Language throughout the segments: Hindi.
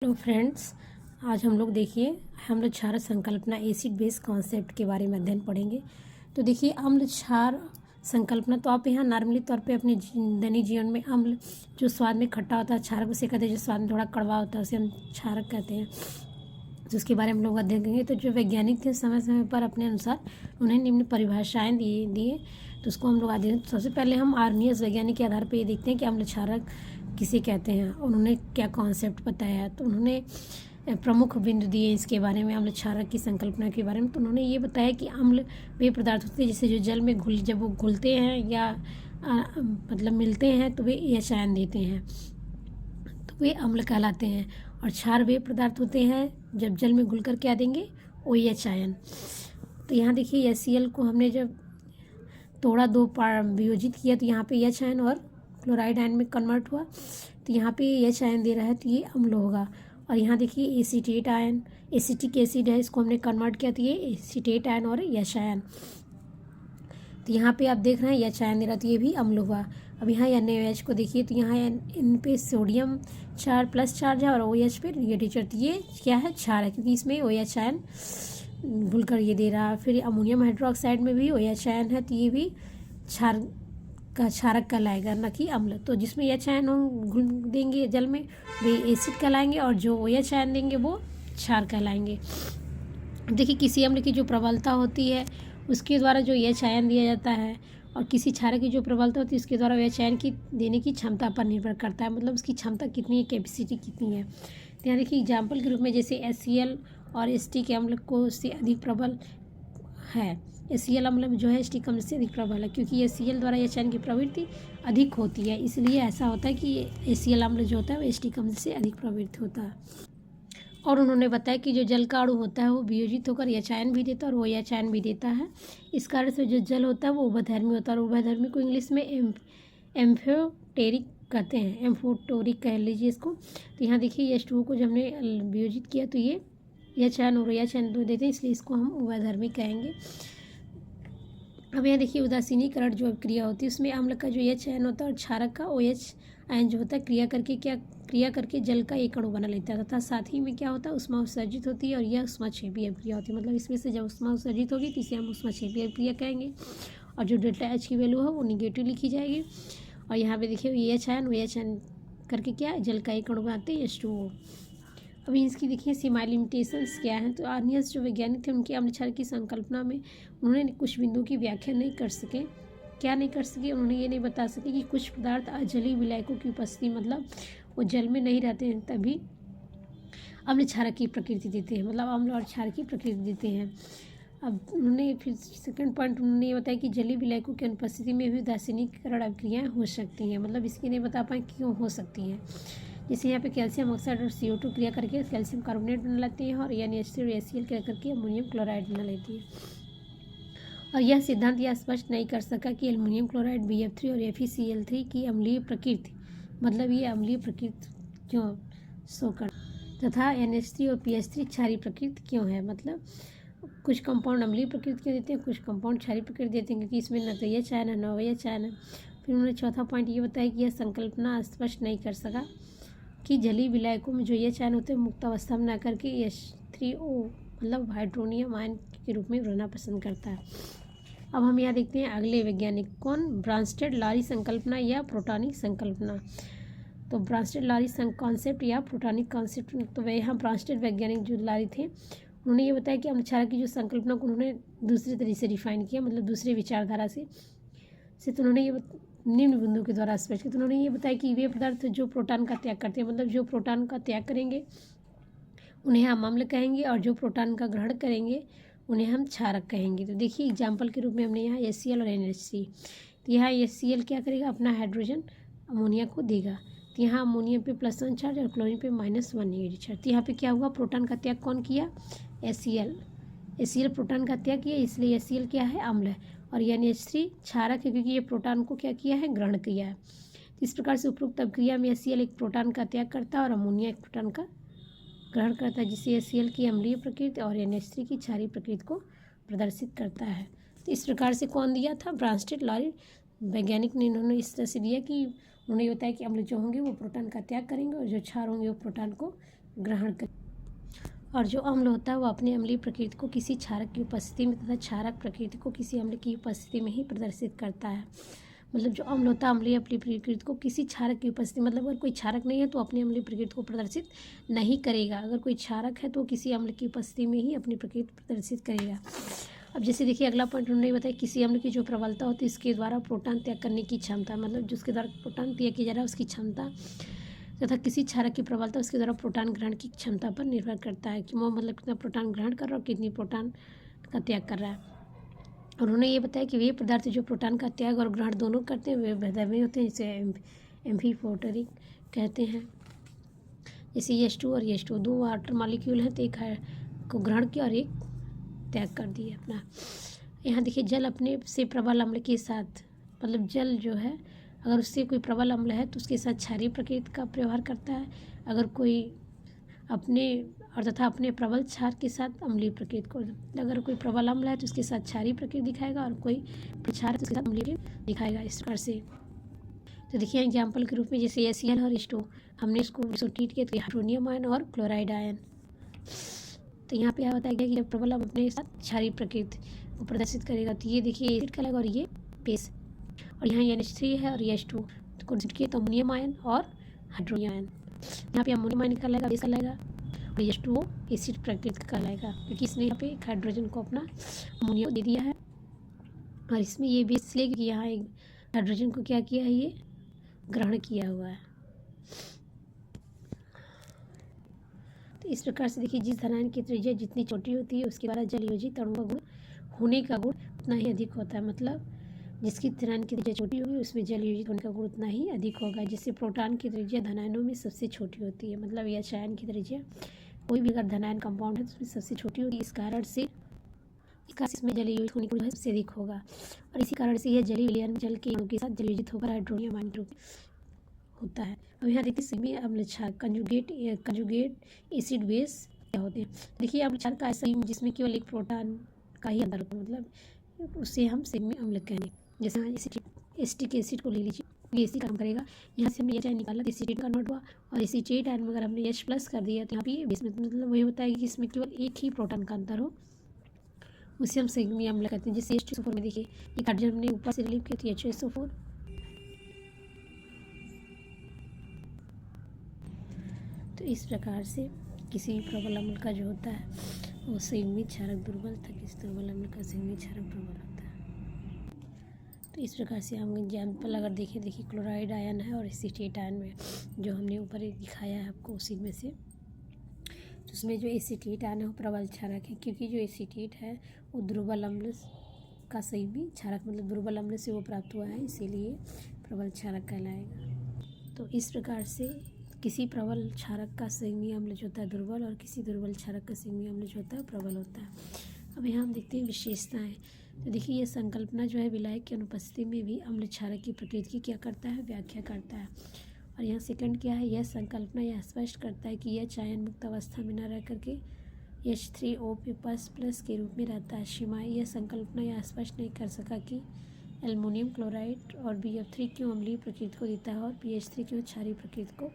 हेलो फ्रेंड्स, आज हम लोग देखिए अम्ल क्षार संकल्पना एसिड बेस कॉन्सेप्ट के बारे में अध्ययन पढ़ेंगे। तो देखिए अम्ल क्षार संकल्पना, तो आप यहाँ नॉर्मली तौर पे अपने दैनिक जीवन में अम्ल जो स्वाद में खट्टा होता है क्षारक उसे कहते हैं, जो स्वाद में थोड़ा कड़वा होता है उसे हम क्षारक कहते हैं। तो उसके बारे में हम लोग अध्ययन करेंगे। तो जो वैज्ञानिक थे समय समय पर अपने अनुसार उन्हें निम्न परिभाषाएँ दिए तो उसको हम लोग अध्ययन। सबसे पहले हम आर्नियस वैज्ञानिक के आधार पर ये देखते हैं कि अम्ल क्षारक किसे कहते हैं, उन्होंने क्या कॉन्सेप्ट बताया। तो उन्होंने प्रमुख बिंदु दिए इसके बारे में, अम्ल क्षारक की संकल्पना के बारे में। तो उन्होंने ये बताया कि अम्ल वे पदार्थ होते हैं जिसे जो जल में जब वो घुलते हैं या मतलब मिलते हैं तो वे एच आयन देते हैं, तो वे अम्ल कहलाते हैं। और क्षार वे पदार्थ होते हैं जब जल में घुलकर क्या देंगे, OH आयन। तो यहाँ देखिए HCl को हमने जब तोड़ा, दो वियोजित किया तो यहाँ पे H आयन और क्लोराइड आयन में कन्वर्ट हुआ, तो यहाँ पे H आयन दे रहा है तो ये अम्ल होगा। और यहाँ देखिए एसीटेट आयन, एसिटिक एसिड है, इसको हमने कन्वर्ट किया तो ये एसीटेट आयन और H आयन। तो यहाँ पे आप देख रहे हैं H आयन दे रहा, तो ये भी अम्ल हुआ। अब यहाँ NaOH को देखिए तो यहाँ इन पे सोडियम चार्ज प्लस चार्ज है और OH पे निगेटिव चार्ज, तो ये क्या है, क्षार है, क्योंकि इसमें OH आयन घुलकर ये दे रहा है। फिर अमोनियम हाइड्रोक्साइड में भी OH आयन है, तो ये भी क्षारक कहलाएगा, न कि अम्ल। तो जिसमें H आयन घुल देंगे जल में वे एसिड कहलाएंगे और जो OH आयन देंगे वो क्षार कहलाएंगे। देखिए किसी अम्ल की जो प्रबलता होती है उसके द्वारा जो H आयन दिया जाता है, और किसी क्षारक की जो प्रबलता होती है उसके द्वारा OH आयन की देने की क्षमता पर निर्भर करता है, मतलब उसकी क्षमता कितनी है, कैपेसिटी कितनी है। तो यहाँ देखिए एग्जाम्पल के रूप में जैसे HCl और एसिटिक के अम्ल को उससे अधिक प्रबल है। HCl अम्ल जो है एसिटिक अम्ल से अधिक प्रबल है, क्योंकि HCl द्वारा H आयन की प्रवृत्ति अधिक होती है, इसलिए ऐसा होता है कि HCl अम्ल जो होता है वो एसिटिक अम्ल से अधिक प्रवृत्त होता है। और उन्होंने बताया कि जो जल का अणु होता है वो वियोजित होकर H आयन भी देता है और OH आयन भी देता है। इस कारण से जो जल होता है वो उभयधर्मी होता है, और उभयधर्मी को इंग्लिश में एम्फोटेरिक कहते हैं, एम्फोटोरिक कह लीजिए इसको। तो यहाँ देखिए H2O को जब हमने वियोजित किया तो ये H आयन और OH आयन दो देते हैं, इसलिए इसको हम उभयधर्मी कहेंगे। अब यहाँ देखिए उदासीनीकरण जो क्रिया होती है उसमें अम्ल का जो H आयन होता है और क्षारक का OH आयन जो होता है क्रिया करके जल का एक अणु बना लेता है, तथा साथ ही में क्या होता है, ऊष्मा उत्सर्जित होती है और यह ऊष्माक्षेपी अभिक्रिया होती है। मतलब इसमें से जब ऊष्मा उत्सर्जित होगी तो इसे हम ऊष्माक्षेपी अभिक्रिया कहेंगे, और जो डेल्टा H की वैल्यू है वो निगेटिव लिखी जाएगी। और यहाँ पे देखिए H आयन OH आयन करके क्या जल का एक अणु बनाते हैं H2O। अभी इसकी देखिए सीमा लिमिटेशंस क्या हैं। तो आर्नियस जो वैज्ञानिक थे उनके अम्ल क्षार की संकल्पना में उन्होंने कुछ बिंदुओं की व्याख्या नहीं कर सके। क्या नहीं कर सके, उन्होंने ये नहीं बता सके कि कुछ पदार्थ अजलीय विलायकों की उपस्थिति, मतलब वो जल में नहीं रहते हैं तभी अम्ल क्षारक की प्रकृति देते हैं, मतलब अम्ल और क्षार की प्रकृति देते हैं। अब उन्होंने फिर सेकंड पॉइंट उन्होंने ये बताया कि जलीय विलायकों की अनुपस्थिति में भी उदासीनीकरण अभिक्रियाएँ हो सकती हैं, मतलब इसकी नहीं बता पाए क्यों हो सकती हैं। जैसे यहाँ पे कैल्शियम ऑक्साइड और CO2 क्रिया करके कैल्शियम कार्बोनेट बना लेते हैं, और NaHCl और HCl क्रिया करके अमोनियम क्लोराइड बना लेती है। और यह सिद्धांत यह स्पष्ट नहीं कर सका कि एल्युमिनियम क्लोराइड BF3 और FeCl3 की अम्लीय प्रकृति, मतलब ये अम्लीय प्रकृति क्यों शो कर, तथा NH3 और PH3 क्षारीय प्रकृति क्यों है। मतलब कुछ कंपाउंड अम्लीय प्रकृति के देते हैं, कुछ कंपाउंड क्षारीय प्रकृति देते हैं, क्योंकि इसमें न तो H आयन है न OH आयन है। फिर उन्होंने चौथा पॉइंट ये बताया कि यह संकल्पना स्पष्ट नहीं कर सका कि जलीय विलायकों में जो H आयन होते हैं मुक्त अवस्था में न करके H3O मतलब हाइड्रोनियम आयन के रूप में रहना पसंद करता है। अब हम यहाँ देखते हैं अगले वैज्ञानिक कौन, ब्रांस्टेड लारी संकल्पना या प्रोटॉनिक संकल्पना। तो ब्रांस्टेड लारी कॉन्सेप्ट या प्रोटॉनिक कॉन्सेप्ट, तो वह यहाँ ब्रांस्टेड वैज्ञानिक जो लारी थे उन्होंने ये बताया कि अम्ल क्षारक की जो संकल्पना को उन्होंने दूसरे तरीके से डिफाइन किया, मतलब दूसरे विचारधारा से। तो उन्होंने ये निम्न बिंदु के द्वारा स्पष्ट किया। तो उन्होंने ये बताया कि वे पदार्थ जो प्रोटॉन का त्याग करते हैं, मतलब जो प्रोटॉन का त्याग करेंगे उन्हें हम अम्ल कहेंगे, और जो प्रोटॉन का ग्रहण करेंगे उन्हें हम क्षारक कहेंगे। तो देखिए एग्जाम्पल के रूप में हमने यहाँ HCl और NH3, तो यहाँ HCl क्या करेगा, अपना हाइड्रोजन अमोनिया को देगा, तो यहाँ अमोनिया पे +1 चार्ज और क्लोरीन पे -1 नेगेटिव चार्ज। तो यहाँ पे क्या हुआ, प्रोटॉन का त्याग कौन किया, HCl प्रोटॉन का त्याग किया, इसलिए HCl क्या है, अम्ल है, और NH3 क्षारक है क्योंकि ये प्रोटॉन को क्या किया है, ग्रहण किया है। तो इस प्रकार से उपरोक्त अभिक्रिया में HCl एक प्रोटॉन का त्याग करता है और अमोनिया एक प्रोटॉन का ग्रहण करता है, जिससे HCl की अम्लीय प्रकृति और NH3 की क्षारीय प्रकृति को प्रदर्शित करता है। तो इस प्रकार से कौन दिया था, ब्रांस्टेड लारी वैज्ञानिक ने, इन्होंने इस तरह से दिया कि उन्होंने ये बताया कि अम्ल जो होंगे वो प्रोटॉन का त्याग करेंगे और जो क्षार होंगे वो प्रोटॉन को ग्रहण करेंगे। और जो अम्ल होता है वो अपने अम्लीय प्रकृति को किसी क्षारक की उपस्थिति में तथा क्षारक प्रकृति को किसी अम्ल की उपस्थिति में ही प्रदर्शित करता है। मतलब जो अम्ल होता है अम्लीय अपनी प्रकृति को किसी क्षारक की उपस्थिति, मतलब अगर कोई क्षारक नहीं है तो अपनी अम्लीय प्रकृति को प्रदर्शित नहीं करेगा, अगर कोई क्षारक है तो किसी अम्ल की उपस्थिति में ही अपनी प्रकृति प्रदर्शित करेगा। अब जैसे देखिए अगला पॉइंट उन्होंने बताया किसी अम्ल की जो प्रबलता होती है इसके द्वारा प्रोटॉन त्याग करने की क्षमता, मतलब जिसके द्वारा प्रोटॉन त्याग किया जा रहा है उसकी क्षमता तथा किसी क्षारक की प्रबलता उसके द्वारा प्रोटॉन ग्रहण की क्षमता पर निर्भर करता है कि वो मतलब कितना प्रोटॉन ग्रहण कर रहा है और कितनी प्रोटॉन का त्याग कर रहा है। और उन्होंने ये बताया कि वे पदार्थ जो प्रोटॉन का त्याग और ग्रहण दोनों करते हैं वे द्रव्य होते हैं, जिसे एम्फीपोटरी कहते हैं। जैसे H2 और H2 दो वाटर मॉलिक्यूल हैं, तो एक को ग्रहण किया और एक त्याग कर दिया अपना। यहाँ देखिए जल अपने से प्रबल अम्ल के साथ, मतलब जल जो है अगर उससे कोई प्रबल अम्ल है तो उसके साथ क्षारीय प्रकृति का व्यवहार करता है, अगर कोई अपने और तथा अपने प्रबल क्षार के साथ अम्लीय प्रकृति को, अगर कोई प्रबल अम्ल है तो उसके साथ क्षारीय प्रकृति दिखाएगा और कोई क्षार तो उसके साथ अम्लीय दिखाएगा इस प्रकार से। तो देखिए एग्जाम्पल के रूप में जैसे HCl और H2 हमने इसको ट्रीट किया तो हाइड्रोनियम आयन और क्लोराइड आयन। तो यहाँ पे बताया गया कि जब प्रबल अम्ल अपने साथ क्षारीय प्रकृति को प्रदर्शित करेगा तो ये देखिए एसिड कहलाएगा और ये बेस। और यहाँ NH3 है और H2 तो कंसिडर किए तो अमोनियम आयन और हाइड्रोनियम आयन। यहाँ पे अमोनियम आयन कहलाएगा, बेस कहलाएगा और H2O एसिड प्रकृति का कहलाएगा क्योंकि इसने यहाँ पे हाइड्रोजन को अपना अमोनियम दे दिया है और इसमें ये बेस इसलिए कि यहाँ एक हाइड्रोजन को क्या किया है, ये ग्रहण किया हुआ है। तो इस प्रकार से देखिए जिस धनायन की त्रिज्या जितनी छोटी होती है उसके द्वारा जल योजित अणु का गुण होने का गुण उतना ही अधिक होता है, मतलब जिसकी धनायन की त्रिज्या छोटी होगी उसमें जल योजित होने का गुण उतना ही अधिक होगा। जैसे प्रोटॉन की त्रिज्या धनायनों में सबसे छोटी होती है, मतलब यह आयन की त्रिज्या कोई भी अगर धनायन कंपाउंड है तो उसमें सबसे छोटी होगी, इस कारण से इसमें जल योजित होने का गुण सबसे अधिक होगा और इसी कारण से यह जलीय विलयन जल के अणु के साथ जल योजित होकर हाइड्रोनियम आयन होता है। अब यहाँ देखिए संयुग्मी अम्ल क्षार कंजुगेट एसिड बेस क्या होते हैं। देखिए अम्ल क्षार का ऐसा जिसमें केवल एक प्रोटॉन का ही अंदर होता है, मतलब उससे हम संयुग्मी अम्ल कहेंगे। जैसे एसिटिक एसिड को ले लीजिए, ये एसिड काम करेगा, यहाँ से हमने एच निकाला तो एसिटेट कन्वर्ट हुआ और एसिटेट आयन में अगर हमने H+ कर दिया तो यहाँ पे बेस में मतलब वही होता है कि इसमें केवल एक ही प्रोटॉन का अंतर हो, उसे हम संयुग्मी अम्ल कहते हैं। जैसे H2SO4 में देखिए एक हाइड्रोजन हमने ऊपर से रिलीव किया तो HSO4। तो इस प्रकार से किसी भी प्रबल अम्ल का जो होता है वो संयुग्मी क्षारक दुर्बल था, किसी दुर्बल अम्ल का संयुग्मी क्षारक प्रबल होता है। तो इस प्रकार से हम एग्जाम्पल अगर देखिए क्लोराइड आयन है और एसीटेट आयन में जो हमने ऊपर दिखाया है आपको उसी में से, तो उसमें जो एसीटेट आयन है वो प्रबल क्षारक है क्योंकि जो एसीटेट है वो दुर्बल अम्ल का संयुग्मी क्षारक, मतलब दुर्बल अम्ल से वो प्राप्त हुआ है, इसीलिए प्रबल क्षारक कहलाएगा। तो इस प्रकार से किसी प्रबल क्षारक का संयुग्मी अम्ल जो होता है दुर्बल और किसी दुर्बल क्षारक का संयुग्मी अम्ल जो होता है प्रबल होता है। अब यहाँ हम देखते हैं विशेषताएं। तो देखिए ये संकल्पना जो है विलायक की अनुपस्थिति में भी अम्ल क्षारक की प्रकृति की क्या करता है, व्याख्या करता है। और यहाँ सेकंड क्या है, यह संकल्पना यह स्पष्ट करता है कि यह चयन मुक्त अवस्था में न रह करके H3O+ के रूप में रहता है। शिवाय यह संकल्पना यह स्पष्ट नहीं कर सका कि एल्युमिनियम क्लोराइड और BF3 क्यों अम्लीय प्रकृति को देता है और PH3 क्यों क्षारीय प्रकृति को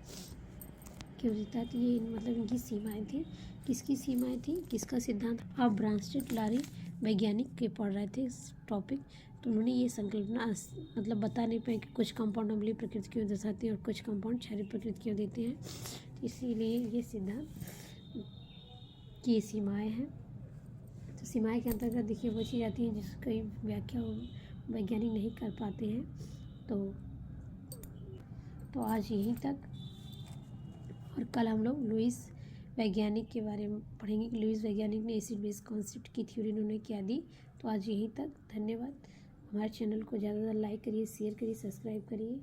क्यों देता है। तो ये मतलब इनकी सीमाएं थी। किसकी सीमाएं थी, किसका सिद्धांत, आप ब्रांस्टेड लारी वैज्ञानिक के पढ़ रहे थे इस टॉपिक, तो उन्होंने ये संकल्पना मतलब बता नहीं पाए कि कुछ कंपाउंड अम्लीय प्रकृति क्यों दर्शाते हैं और कुछ कंपाउंड क्षारीय प्रकृति क्यों देते हैं। तो इसीलिए ये सिद्धांत की सीमाएँ हैं। तो सीमाएँ के अंतर्गत देखिए वो चीज़ आती हैं जिसकी व्याख्या वैज्ञानिक नहीं कर पाते हैं। तो आज यहीं तक, और कल हम लोग लुईस वैज्ञानिक के बारे में पढ़ेंगे कि लुईस वैज्ञानिक ने एसिड बेस कॉन्सेप्ट की थ्योरी उन्होंने क्या दी। तो आज यहीं तक, धन्यवाद। हमारे चैनल को ज़्यादा से ज़्यादा लाइक करिए, शेयर करिए, सब्सक्राइब करिए।